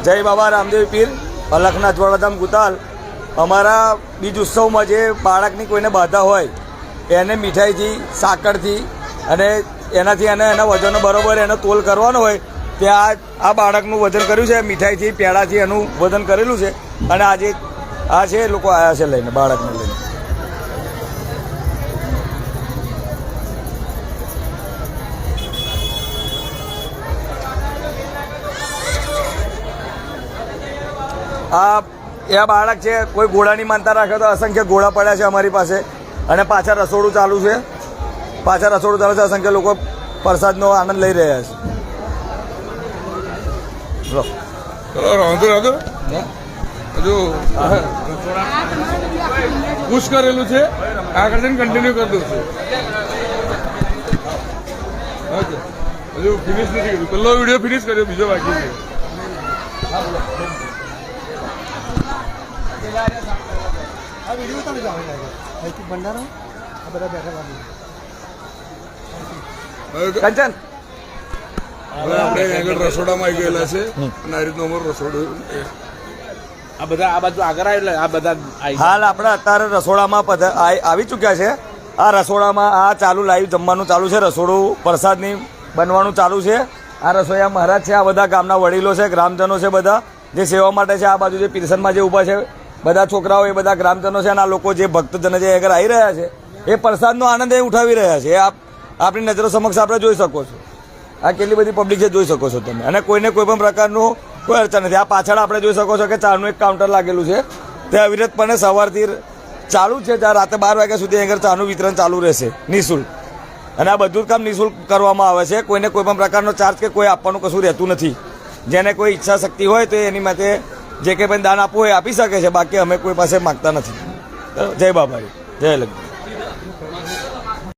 જય બાબા રામદેવ પીર અલખનાથ વડાધામ ગુતાલ। અમારા બીજ ઉત્સવમાં જે બાળકની કોઈને બાધા હોય એને મીઠાઈથી સાકરથી અને એનાથી એના વજનનો બરોબર એનો તોલ કરવાનો હોય ત્યાં આ બાળકનું વજન કર્યું છે। મીઠાઈથી પેડાથી એનું વજન કરેલું છે અને આજે આ છે લોકો આવ્યા છે લઈને બાળકને લઈને। આ બાળક છે કોઈ ઘોડાની માનતા રાખે તો અસંખ્ય ઘોડા પડ્યા છે અમારી પાસે અને પાછળ રસોડું ચાલુ છે। અસંખ્ય લોકો પ્રસાદનો આનંદ લઈ રહ્યા છે। હજુ પુશ કરેલું છે આગળ જઈને કન્ટિન્યુ કરી દઉં છું। હજુ ફિનિશ નથી કર્યું, પહેલો વિડીયો ફિનિશ કર્યો, બીજો બાકી છે। કંચન હવે આપણે આગળ રસોડામાં આવી ગયેલા છે અને આ રીતનું અમારું રસોડું આ બધા આ બાજુ આગળ આવેલા આ બધા હાલ આપણે અત્યારે રસોડામાં આવી ચૂક્યા છે। આ રસોડામાં આ ચાલુ લાઈવ જમવાનું ચાલુ છે, રસોડું પ્રસાદની બનવાનું ચાલુ છે। આ રસોઈયા મહારાજ છે, આ બધા ગામના વડીલો છે, ગ્રામજનો છે, બધા જે સેવા માટે છે। આ બાજુ જે પીરસનમાં જે ઊભા છે બધા છોકરાઓ એ બધા ગ્રામજનો છે અને આ લોકો જે ભક્તજનો જે આગળ આવી રહ્યા છે એ પ્રસાદનો આનંદ એ ઉઠાવી રહ્યા છે। આપણી નજરો સમક્ષ આપણે જોઈ શકો છો, આ કેટલી બધી પબ્લિક છે જોઈ શકો છો તમે, અને કોઈને કોઈ પણ પ્રકારનું કોઈ અડચણ નથી। આ પાછળ આપણે જોઈ શકો છો કે ચાનું એક કાઉન્ટર લાગેલું છે, તે અવિરતપણે સવારથી ચાલુ છે, ત્યાં રાતે 12 વાગ્યા સુધી આગળ ચાનું વિતરણ ચાલુ રહેશે નિઃશુલ્ક, અને આ બધું જ કામ નિઃશુલ્ક કરવામાં આવે છે। કોઈને કોઈ પણ પ્રકારનો ચાર્જ કે કોઈ આપવાનું કશું રહેતું નથી। જેને કોઈ ઈચ્છા શક્તિ હોય તો એની માટે જે કંઈ પણ દાન આપવું હોય આપી શકે છે, બાકી અમે કોઈ પાસે માગતા નથી। જય બાબાજી, જય લક્ષ્મી।